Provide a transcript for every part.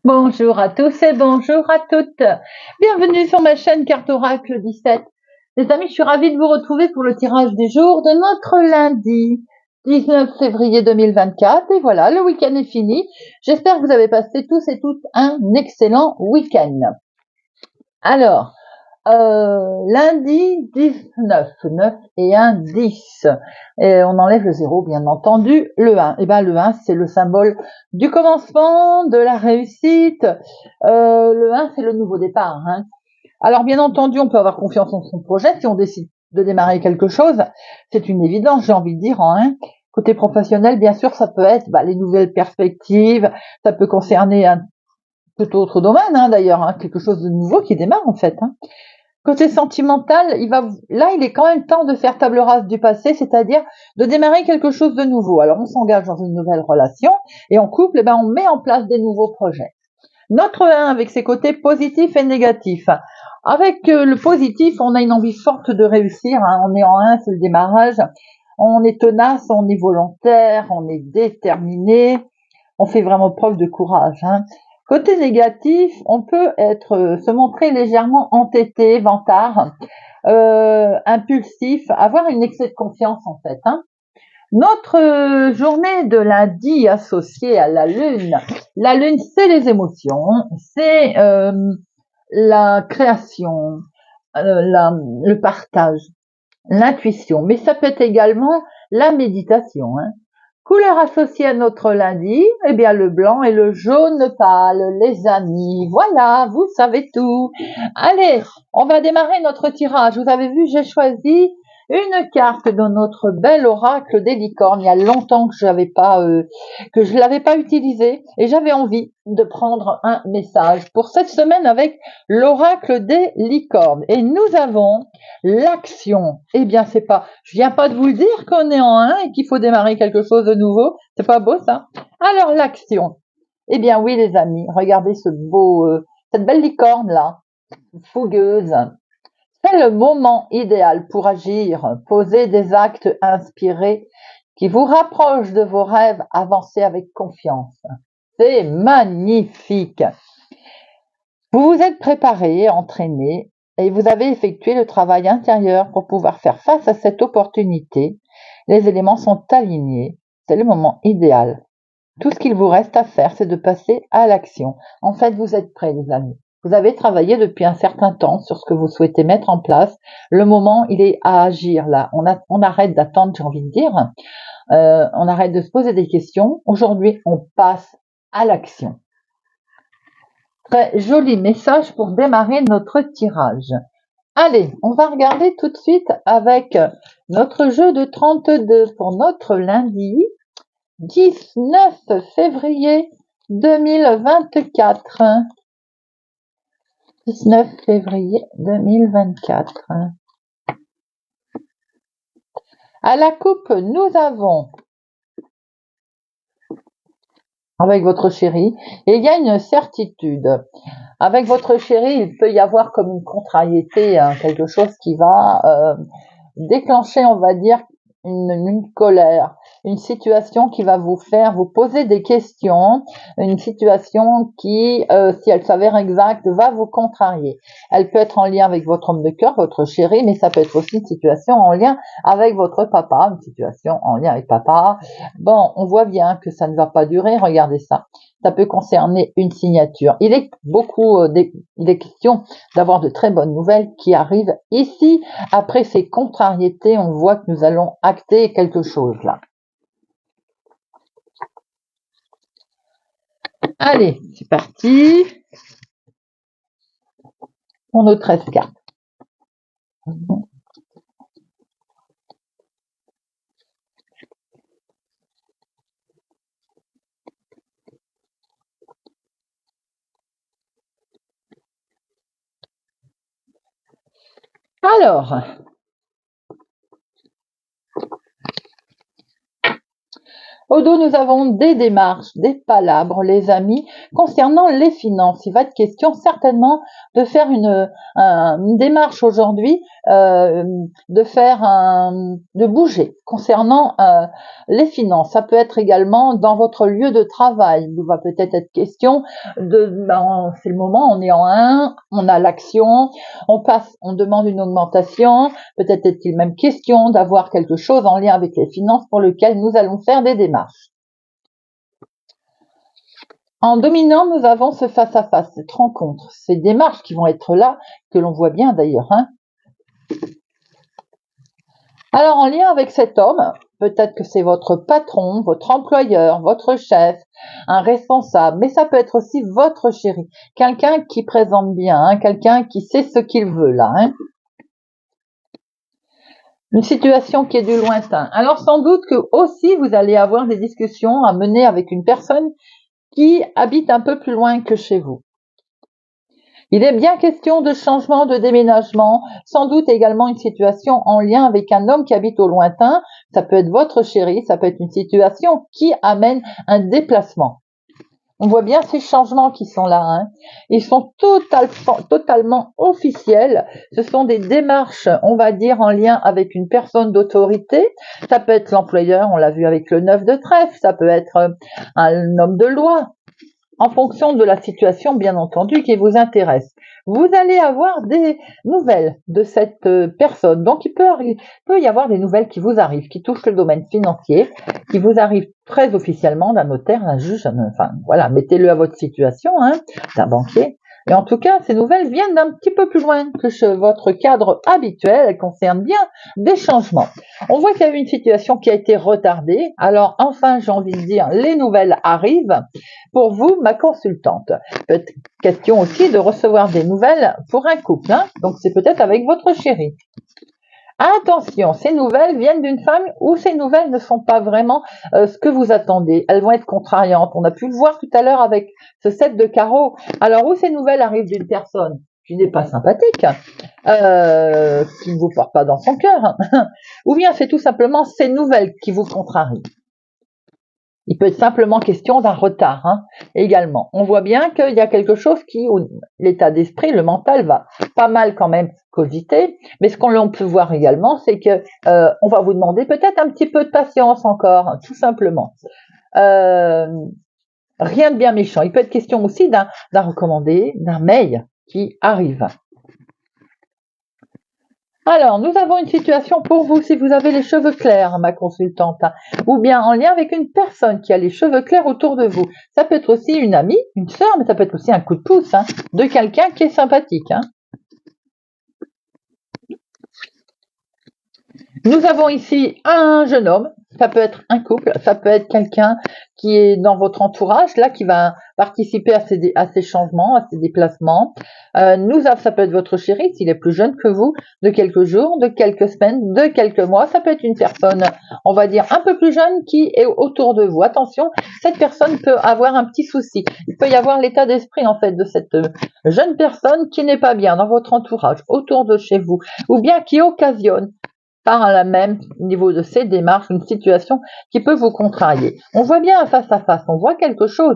Bonjour à tous et bonjour à toutes. Bienvenue sur ma chaîne Carte Oracle 17. Les amis, je suis ravie de vous retrouver pour le tirage du jour de notre lundi 19 février 2024. Et voilà, le week-end est fini. J'espère que vous avez passé tous et toutes un excellent week-end. Alors, lundi 19, 9 et 1, 10. Et on enlève le 0, bien entendu, le 1. Et ben le 1, c'est le symbole du commencement, de la réussite. Le 1, c'est le nouveau départ. Hein. Alors, bien entendu, on peut avoir confiance en son projet si on décide de démarrer quelque chose. C'est une évidence, j'ai envie de dire, en 1. Côté professionnel, bien sûr, ça peut être les nouvelles perspectives. Ça peut concerner un tout autre domaine, d'ailleurs, quelque chose de nouveau qui démarre, en fait. Côté sentimental, il est quand même temps de faire table rase du passé, c'est-à-dire de démarrer quelque chose de nouveau. Alors, on s'engage dans une nouvelle relation et en couple, on met en place des nouveaux projets. Notre 1 avec ses côtés positifs et négatifs. Avec le positif, on a une envie forte de réussir. On est en 1, c'est le démarrage. On est tenace, on est volontaire, on est déterminé. On fait vraiment preuve de courage. Côté négatif, on peut se montrer légèrement entêté, vantard, impulsif, avoir une excès de confiance en fait. Notre journée de lundi associée à la lune c'est les émotions, c'est la création, le partage, l'intuition, mais ça peut être également la méditation. Couleur associée à notre lundi, le blanc et le jaune pâle, les amis. Voilà, vous savez tout. Allez, on va démarrer notre tirage. Vous avez vu, j'ai choisi une carte de notre bel oracle des licornes. Il y a longtemps que je l'avais pas utilisé et j'avais envie de prendre un message pour cette semaine avec l'oracle des licornes. Et nous avons l'action. Je viens pas de vous le dire qu'on est en 1 et qu'il faut démarrer quelque chose de nouveau. C'est pas beau, ça? Alors, l'action. Oui, les amis, regardez cette belle licorne-là, fougueuse. C'est le moment idéal pour agir, poser des actes inspirés qui vous rapprochent de vos rêves, avancer avec confiance. C'est magnifique. Vous vous êtes préparé, entraîné, et vous avez effectué le travail intérieur pour pouvoir faire face à cette opportunité. Les éléments sont alignés. C'est le moment idéal. Tout ce qu'il vous reste à faire, c'est de passer à l'action. En fait, vous êtes prêts, les amis. Vous avez travaillé depuis un certain temps sur ce que vous souhaitez mettre en place. Le moment, il est à agir là. On arrête d'attendre, j'ai envie de dire. On arrête de se poser des questions. Aujourd'hui, on passe à l'action. Très joli message pour démarrer notre tirage. Allez, on va regarder tout de suite avec notre jeu de 32 pour notre lundi 19 février 2024. 19 février 2024. À la coupe, nous avons avec votre chéri, et il y a une certitude. Avec votre chéri, il peut y avoir comme une contrariété, quelque chose qui va déclencher, on va dire, une colère, une situation qui va vous faire vous poser des questions, une situation qui, si elle s'avère exacte, va vous contrarier. Elle peut être en lien avec votre homme de cœur, votre chéri, mais ça peut être aussi une situation en lien avec votre papa, une situation en lien avec papa. Bon, on voit bien que ça ne va pas durer, regardez ça. Ça peut concerner une signature. Il est question d'avoir de très bonnes nouvelles qui arrivent ici. Après ces contrariétés, on voit que nous allons acter quelque chose là. Allez, c'est parti. On a 13 cartes. Alors, au dos, nous avons des démarches, des palabres, les amis, concernant les finances. Il va être question certainement de faire une démarche aujourd'hui de bouger concernant les finances. Ça peut être également dans votre lieu de travail. Il va peut-être être question c'est le moment, on est en 1, on a l'action, on demande une augmentation. Peut-être est-il même question d'avoir quelque chose en lien avec les finances pour lequel nous allons faire des démarches. En dominant, nous avons ce face-à-face, cette rencontre, ces démarches qui vont être là, que l'on voit bien d'ailleurs. Alors, en lien avec cet homme, peut-être que c'est votre patron, votre employeur, votre chef, un responsable, mais ça peut être aussi votre chéri, quelqu'un qui présente bien, quelqu'un qui sait ce qu'il veut là. Une situation qui est du lointain. Alors, sans doute que aussi vous allez avoir des discussions à mener avec une personne qui habite un peu plus loin que chez vous. Il est bien question de changement, de déménagement, sans doute également une situation en lien avec un homme qui habite au lointain. Ça peut être votre chéri, ça peut être une situation qui amène un déplacement. On voit bien ces changements qui sont là. Ils sont totalement officiels. Ce sont des démarches, on va dire, en lien avec une personne d'autorité. Ça peut être l'employeur, on l'a vu avec le 9 de trèfle. Ça peut être un homme de loi. En fonction de la situation, bien entendu, qui vous intéresse. Vous allez avoir des nouvelles de cette personne. Donc, il peut y avoir des nouvelles qui vous arrivent, qui touchent le domaine financier, qui vous arrivent très officiellement d'un notaire, d'un juge, enfin, voilà, mettez-le à votre situation, d'un banquier. Et en tout cas, ces nouvelles viennent d'un petit peu plus loin que votre cadre habituel. Elles concernent bien des changements. On voit qu'il y a eu une situation qui a été retardée. Alors, enfin, j'ai envie de dire, les nouvelles arrivent. Pour vous, ma consultante. Peut-être question aussi de recevoir des nouvelles pour un couple. Donc, c'est peut-être avec votre chéri. Attention, ces nouvelles viennent d'une femme ou ces nouvelles ne sont pas vraiment ce que vous attendez. Elles vont être contrariantes. On a pu le voir tout à l'heure avec ce 7 de carreau. Alors, où ces nouvelles arrivent d'une personne qui n'est pas sympathique, qui ne vous porte pas dans son cœur, ou bien c'est tout simplement ces nouvelles qui vous contrarient. Il peut être simplement question d'un retard également. On voit bien qu'il y a quelque chose l'état d'esprit, le mental va pas mal quand même cogiter, mais ce qu'on peut voir également, c'est que on va vous demander peut-être un petit peu de patience encore, tout simplement. Rien de bien méchant. Il peut être question aussi d'un recommandé, d'un mail qui arrive. Alors, nous avons une situation pour vous si vous avez les cheveux clairs, ma consultante, ou bien en lien avec une personne qui a les cheveux clairs autour de vous. Ça peut être aussi une amie, une sœur, mais ça peut être aussi un coup de pouce de quelqu'un qui est sympathique. Nous avons ici un jeune homme, ça peut être un couple, ça peut être quelqu'un qui est dans votre entourage, là, qui va participer à ces changements, à ces déplacements. Ça peut être votre chéri, s'il est plus jeune que vous, de quelques jours, de quelques semaines, de quelques mois. Ça peut être une personne, on va dire, un peu plus jeune qui est autour de vous. Attention, cette personne peut avoir un petit souci. Il peut y avoir l'état d'esprit, en fait, de cette jeune personne qui n'est pas bien dans votre entourage, autour de chez vous, ou bien qui occasionne par le même niveau de ces démarches, une situation qui peut vous contrarier. On voit bien face à face, on voit quelque chose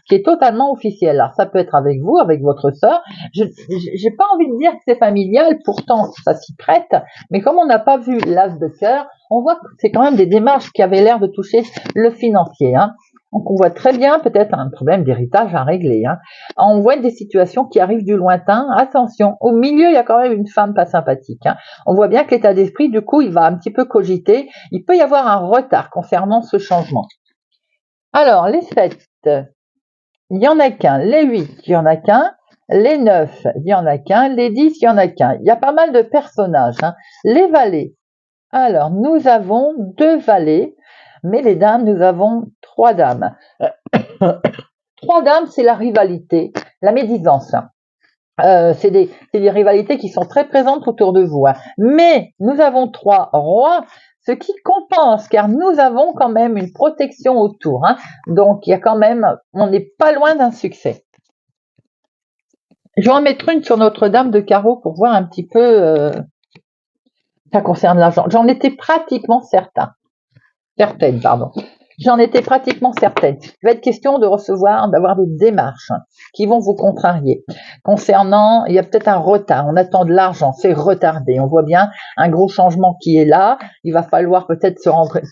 qui est totalement officiel. Alors ça peut être avec vous, avec votre sœur. J'ai pas envie de dire que c'est familial, pourtant ça s'y prête, mais comme on n'a pas vu l'as de cœur, on voit que c'est quand même des démarches qui avaient l'air de toucher le financier. Donc on voit très bien peut-être un problème d'héritage à régler. On voit des situations qui arrivent du lointain. Attention, au milieu il y a quand même une femme pas sympathique. On voit bien que l'état d'esprit, du coup, il va un petit peu cogiter. Il peut y avoir un retard concernant ce changement. Alors, les 7, il n'y en a qu'un. Les 8, il n'y en a qu'un. Les 9, il n'y en a qu'un. Les 10, il n'y en a qu'un. Il y a pas mal de personnages. Les valets. Alors, nous avons 2 valets. Mais les dames, nous avons 3 dames. 3 dames, c'est la rivalité, la médisance. C'est des rivalités qui sont très présentes autour de vous. Mais nous avons 3 rois, ce qui compense, car nous avons quand même une protection autour. Donc, il y a quand même, on n'est pas loin d'un succès. Je vais en mettre une sur Notre-Dame de Carreau pour voir un petit peu. Ça concerne l'argent. J'en étais pratiquement certaine, pardon. J'en étais pratiquement certaine. Il va être question de recevoir, d'avoir des démarches qui vont vous contrarier. Concernant, il y a peut-être un retard. On attend de l'argent, c'est retardé. On voit bien un gros changement qui est là. Il va falloir peut-être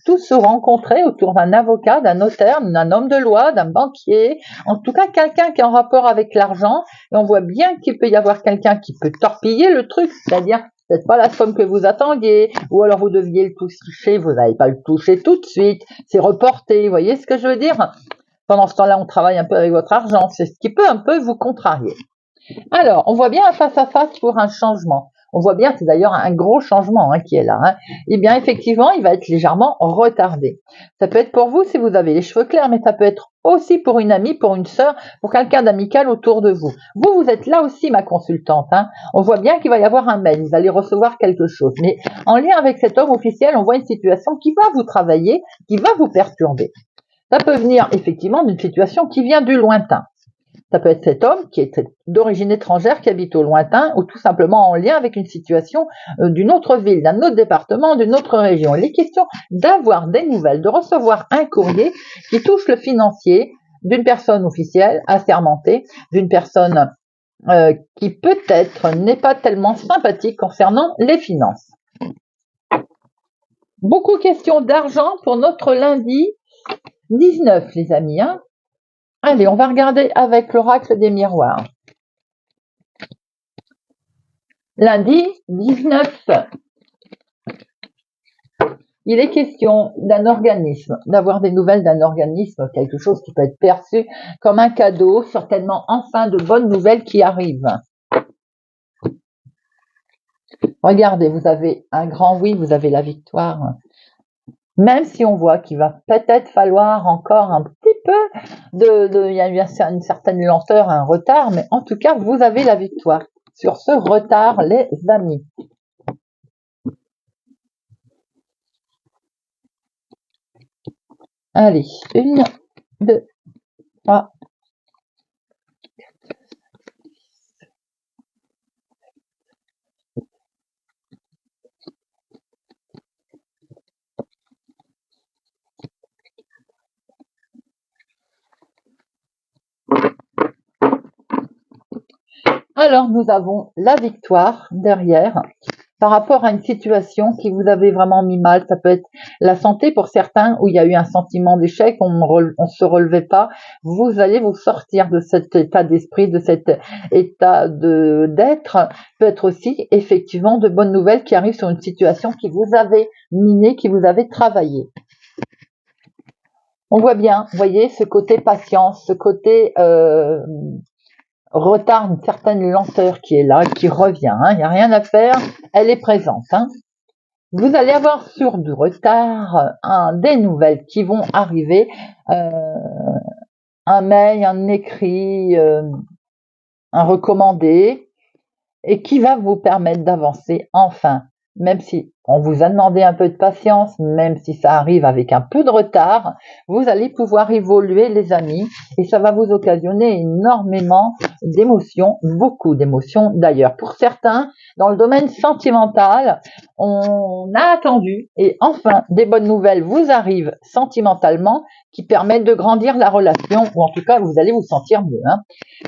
tous se rencontrer autour d'un avocat, d'un notaire, d'un homme de loi, d'un banquier. En tout cas, quelqu'un qui est en rapport avec l'argent. Et on voit bien qu'il peut y avoir quelqu'un qui peut torpiller le truc, c'est-à-dire peut-être pas la somme que vous attendiez, ou alors vous deviez le toucher, vous n'allez pas le toucher tout de suite, c'est reporté, vous voyez ce que je veux dire? Pendant ce temps-là, on travaille un peu avec votre argent, c'est ce qui peut un peu vous contrarier. Alors, on voit bien un face-à-face pour un changement. On voit bien, c'est d'ailleurs un gros changement qui est là. Eh bien, effectivement, il va être légèrement retardé. Ça peut être pour vous si vous avez les cheveux clairs, mais ça peut être aussi pour une amie, pour une sœur, pour quelqu'un d'amical autour de vous. Vous êtes là aussi, ma consultante. On voit bien qu'il va y avoir un mail, vous allez recevoir quelque chose. Mais en lien avec cet homme officiel, on voit une situation qui va vous travailler, qui va vous perturber. Ça peut venir effectivement d'une situation qui vient du lointain. Ça peut être cet homme qui est d'origine étrangère, qui habite au lointain, ou tout simplement en lien avec une situation d'une autre ville, d'un autre département, d'une autre région. Il est question d'avoir des nouvelles, de recevoir un courrier qui touche le financier d'une personne officielle, assermentée, d'une personne qui peut-être n'est pas tellement sympathique concernant les finances. Beaucoup de questions d'argent pour notre lundi 19, les amis. Allez, on va regarder avec l'oracle des miroirs. Lundi 19, il est question d'un organisme, d'avoir des nouvelles d'un organisme, quelque chose qui peut être perçu comme un cadeau, certainement enfin de bonnes nouvelles qui arrivent. Regardez, vous avez un grand oui, vous avez la victoire. Même si on voit qu'il va peut-être falloir encore un petit peu il y a une certaine lenteur, un retard, mais en tout cas, vous avez la victoire sur ce retard, les amis. Allez, 1, 2, 3. Alors, nous avons la victoire derrière par rapport à une situation qui vous avait vraiment mis mal. Ça peut être la santé pour certains où il y a eu un sentiment d'échec, on ne se relevait pas. Vous allez vous sortir de cet état d'esprit, de cet état d'être. Peut être aussi effectivement de bonnes nouvelles qui arrivent sur une situation qui vous avait miné, qui vous avait travaillé. On voit bien, vous voyez, ce côté patience, ce côté retard, une certaine lenteur qui est là, qui revient. Il n'y a rien à faire, elle est présente. Vous allez avoir sur du retard des nouvelles qui vont arriver, un mail, un écrit, un recommandé, et qui va vous permettre d'avancer enfin, même si on vous a demandé un peu de patience, même si ça arrive avec un peu de retard, vous allez pouvoir évoluer, les amis, et ça va vous occasionner énormément d'émotions, beaucoup d'émotions d'ailleurs. Pour certains, dans le domaine sentimental, on a attendu et enfin des bonnes nouvelles vous arrivent sentimentalement qui permettent de grandir la relation, ou en tout cas vous allez vous sentir mieux.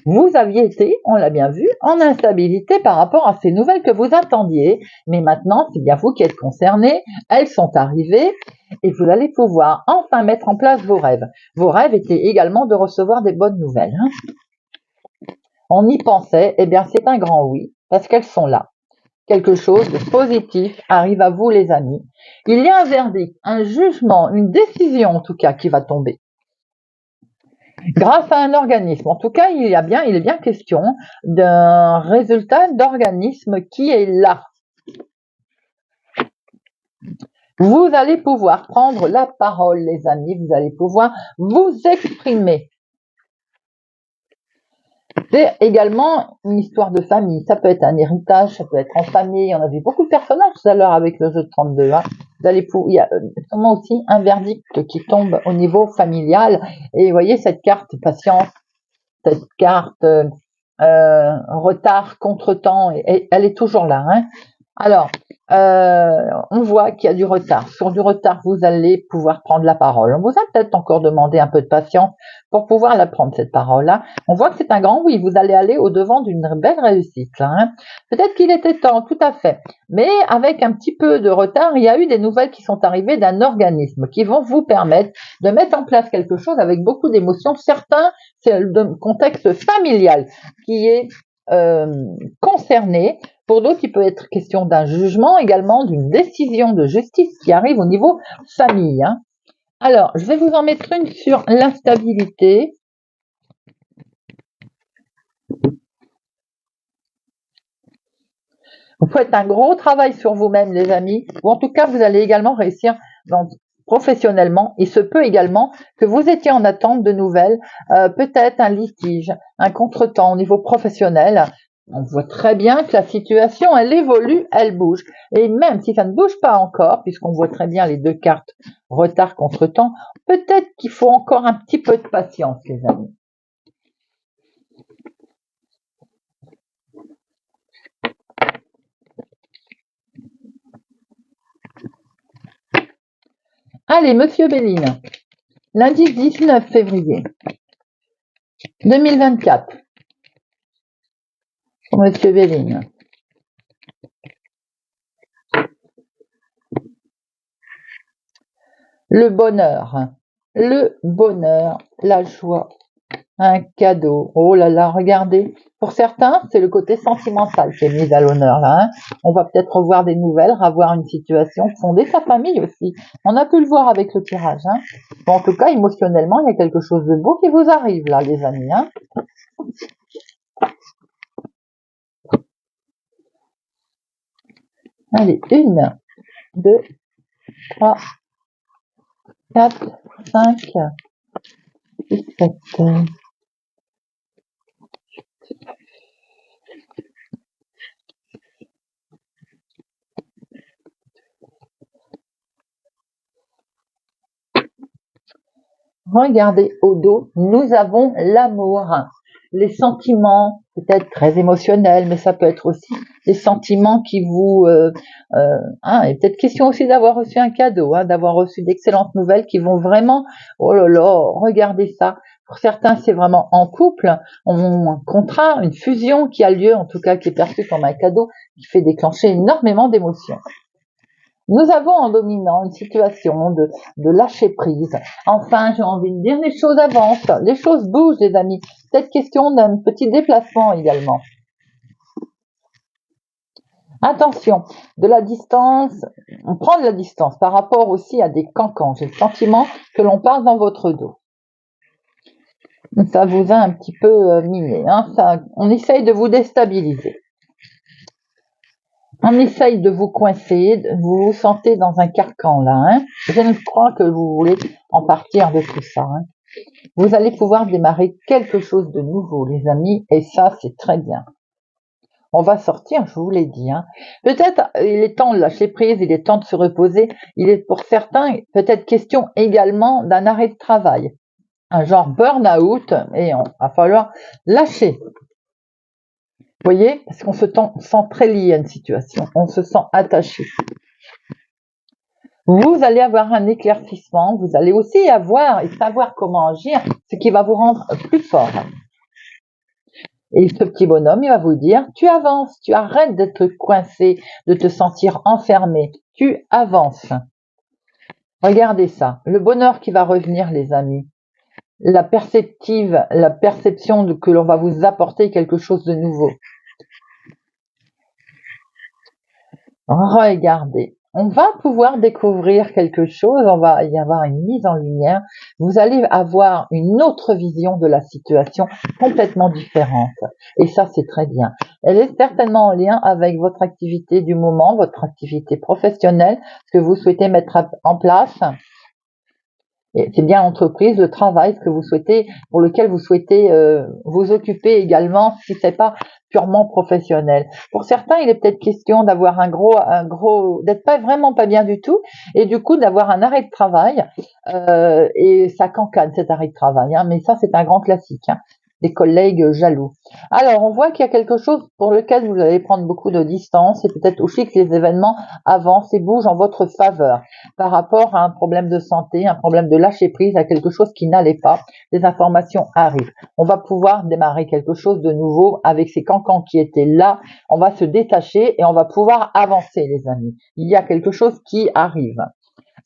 Vous aviez été, on l'a bien vu, en instabilité par rapport à ces nouvelles que vous attendiez, mais maintenant c'est bien vous qui êtes concernés, elles sont arrivées et vous allez pouvoir enfin mettre en place vos rêves. Vos rêves étaient également de recevoir des bonnes nouvelles. On y pensait, eh bien c'est un grand oui, parce qu'elles sont là. Quelque chose de positif arrive à vous, les amis. Il y a un verdict, un jugement, une décision en tout cas qui va tomber. Grâce à un organisme. En tout cas, il est bien question d'un résultat d'organisme qui est là. Vous allez pouvoir prendre la parole, les amis, vous allez pouvoir vous exprimer. C'est également une histoire de famille. Ça peut être un héritage, ça peut être en famille. On a vu beaucoup de personnages tout à l'heure avec le jeu de 32. Il y a sûrement aussi un verdict qui tombe au niveau familial. Et vous voyez cette carte patience, cette carte retard, contretemps, elle est toujours là. Alors, on voit qu'il y a du retard. Sur du retard, vous allez pouvoir prendre la parole. On vous a peut-être encore demandé un peu de patience pour pouvoir la prendre, cette parole-là. On voit que c'est un grand oui. Vous allez aller au-devant d'une belle réussite, là, hein. Peut-être qu'il était temps, tout à fait. Mais avec un petit peu de retard, il y a eu des nouvelles qui sont arrivées d'un organisme qui vont vous permettre de mettre en place quelque chose avec beaucoup d'émotions. Certains, c'est le contexte familial qui est concerné. Pour d'autres, il peut être question d'un jugement, également d'une décision de justice qui arrive au niveau famille, hein. Alors, je vais vous en mettre une sur l'instabilité. Vous faites un gros travail sur vous-même, les amis, ou en tout cas, vous allez également réussir professionnellement. Il se peut également que vous étiez en attente de nouvelles, peut-être un litige, un contretemps au niveau professionnel. On voit très bien que la situation, elle évolue, elle bouge. Et même si ça ne bouge pas encore, puisqu'on voit très bien les deux cartes, retard, contretemps, peut-être qu'il faut encore un petit peu de patience, les amis. Allez, Monsieur Béline, lundi 19 février 2024, pour Monsieur Béline. Le bonheur, la joie, un cadeau. Oh là là, regardez. Pour certains, c'est le côté sentimental qui est mis à l'honneur là, hein. On va peut-être revoir des nouvelles, revoir une situation, fonder sa famille aussi. On a pu le voir avec le tirage, hein. Bon, en tout cas, émotionnellement, il y a quelque chose de beau qui vous arrive là, les amis, hein. Allez, 1, 2, 3, 4, 5, 6, 7. Regardez au dos, nous avons l'amour, les sentiments, peut-être très émotionnels, mais ça peut être aussi des sentiments qui vous... et peut-être question aussi d'avoir reçu un cadeau, hein, d'avoir reçu d'excellentes nouvelles qui vont vraiment... Oh là là, regardez ça. Pour certains, c'est vraiment en couple, un contrat, une fusion qui a lieu, en tout cas qui est perçue comme un cadeau, qui fait déclencher énormément d'émotions. Nous avons en dominant une situation de lâcher prise. Enfin, j'ai envie de dire, les choses avancent, les choses bougent, les amis. Peut-être question d'un petit déplacement également. Attention, de la distance, on prend de la distance par rapport aussi à des cancans. J'ai le sentiment que l'on passe dans votre dos. Ça vous a un petit peu miné, hein. On essaye de vous déstabiliser. On essaye de vous coincer, vous vous sentez dans un carcan là, hein. Je ne crois que vous voulez en partir de tout ça, hein. Vous allez pouvoir démarrer quelque chose de nouveau, les amis, et ça, c'est très bien. On va sortir, je vous l'ai dit, hein. Peut-être il est temps de lâcher prise, il est temps de se reposer. Il est pour certains peut-être question également d'un arrêt de travail, un genre burn-out, et on va falloir lâcher. Vous voyez, parce qu'on se sent très lié à une situation, on se sent attaché. Vous allez avoir un éclaircissement, vous allez aussi avoir et savoir comment agir, ce qui va vous rendre plus fort. Et ce petit bonhomme, il va vous dire, tu avances, tu arrêtes d'être coincé, de te sentir enfermé, tu avances. Regardez ça, le bonheur qui va revenir, les amis. La perception que l'on va vous apporter quelque chose de nouveau. Regardez, on va pouvoir découvrir quelque chose, on va y avoir une mise en lumière, vous allez avoir une autre vision de la situation complètement différente. Et ça, c'est très bien. Elle est certainement en lien avec votre activité du moment, votre activité professionnelle, ce que vous souhaitez mettre en place. Et c'est bien l'entreprise, le travail, ce que vous souhaitez, pour lequel vous souhaitez vous occuper également, si c'est pas purement professionnel. Pour certains, il est peut-être question d'avoir d'être vraiment pas bien du tout, et du coup d'avoir un arrêt de travail, et ça cancane cet arrêt de travail, hein, mais ça c'est un grand classique, hein. des collègues jaloux. Alors, on voit qu'il y a quelque chose pour lequel vous allez prendre beaucoup de distance et peut-être aussi que les événements avancent et bougent en votre faveur par rapport à un problème de santé, un problème de lâcher prise, à quelque chose qui n'allait pas. Des informations arrivent. On va pouvoir démarrer quelque chose de nouveau avec ces cancans qui étaient là. On va se détacher et on va pouvoir avancer, les amis. Il y a quelque chose qui arrive.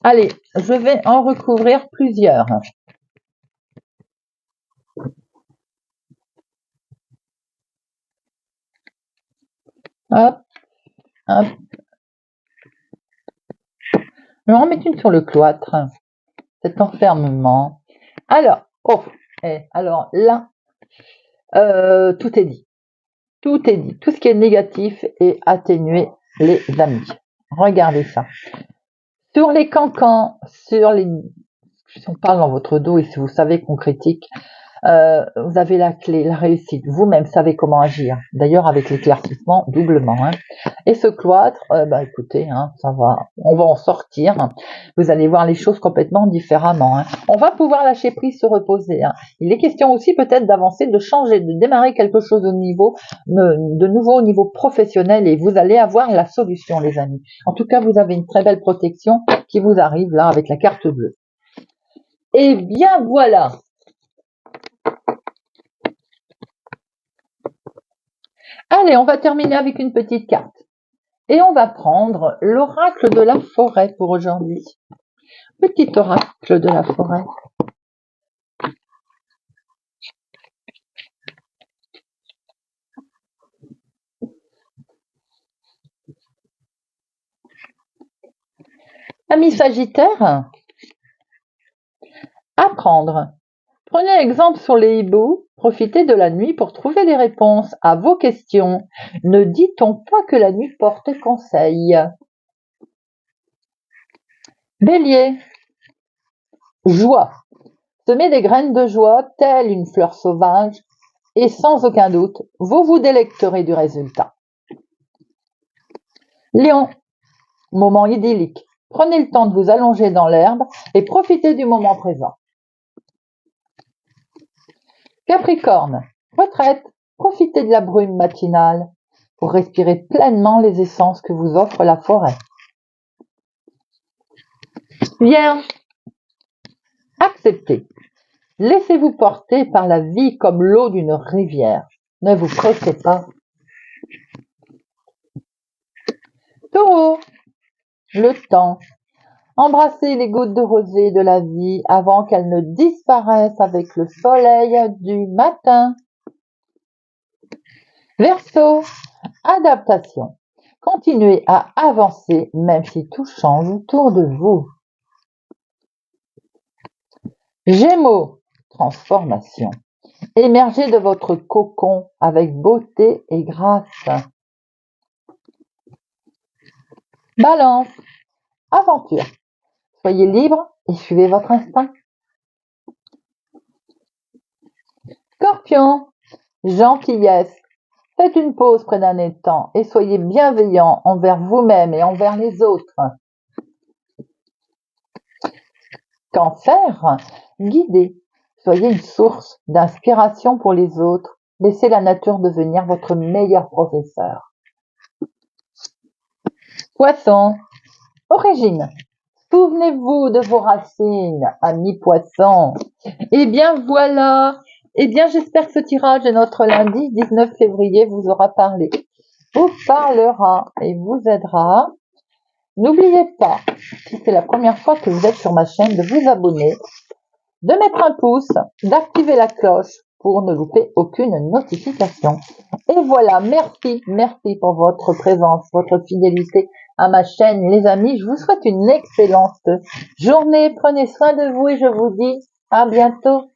Allez, je vais en recouvrir plusieurs. Hop, hop. Je vais en mettre une sur le cloître. Cet enfermement. Alors, alors là, tout est dit. Tout est dit. Tout ce qui est négatif est atténué, les amis. Regardez ça. Sur les cancans, si on parle dans votre dos et si vous savez qu'on critique, vous avez la clé, la réussite. Vous-même savez comment agir. D'ailleurs, avec l'éclaircissement, doublement. Et ce cloître, écoutez, ça va. On va en sortir. Vous allez voir les choses complètement différemment. On va pouvoir lâcher prise, se reposer. Il est question aussi peut-être d'avancer, de changer, de démarrer quelque chose de nouveau au niveau professionnel et vous allez avoir la solution, les amis. En tout cas, vous avez une très belle protection qui vous arrive là avec la carte bleue. Et bien voilà. Allez, on va terminer avec une petite carte. Et on va prendre l'oracle de la forêt pour aujourd'hui. Petit oracle de la forêt. Amis Sagittaire, apprendre. Prenez exemple sur les hiboux. Profitez de la nuit pour trouver les réponses à vos questions. Ne dit-on pas que la nuit porte conseil? Bélier, joie. Semez des graines de joie, telle une fleur sauvage, et sans aucun doute, vous vous délecterez du résultat. Lion, moment idyllique. Prenez le temps de vous allonger dans l'herbe et profitez du moment présent. Capricorne, retraite. Profitez de la brume matinale pour respirer pleinement les essences que vous offre la forêt. Vierge, acceptez. Laissez-vous porter par la vie comme l'eau d'une rivière. Ne vous pressez pas. Taureau, le temps. Embrassez les gouttes de rosée de la vie avant qu'elles ne disparaissent avec le soleil du matin. Verseau, adaptation. Continuez à avancer même si tout change autour de vous. Gémeaux, transformation. Émergez de votre cocon avec beauté et grâce. Balance, aventure. Soyez libre et suivez votre instinct. Scorpion, gentillesse. Faites une pause près d'un étang et soyez bienveillant envers vous-même et envers les autres. Cancer, guidez. Soyez une source d'inspiration pour les autres. Laissez la nature devenir votre meilleur professeur. Poisson, origine. Souvenez-vous de vos racines, amis poissons. Eh bien voilà. Eh bien j'espère que ce tirage de notre lundi 19 février vous aura parlé, vous parlera et vous aidera. N'oubliez pas, si c'est la première fois que vous êtes sur ma chaîne, de vous abonner, de mettre un pouce, d'activer la cloche pour ne louper aucune notification. Et voilà, merci pour votre présence, votre fidélité à ma chaîne, les amis. Je vous souhaite une excellente journée. Prenez soin de vous et je vous dis à bientôt.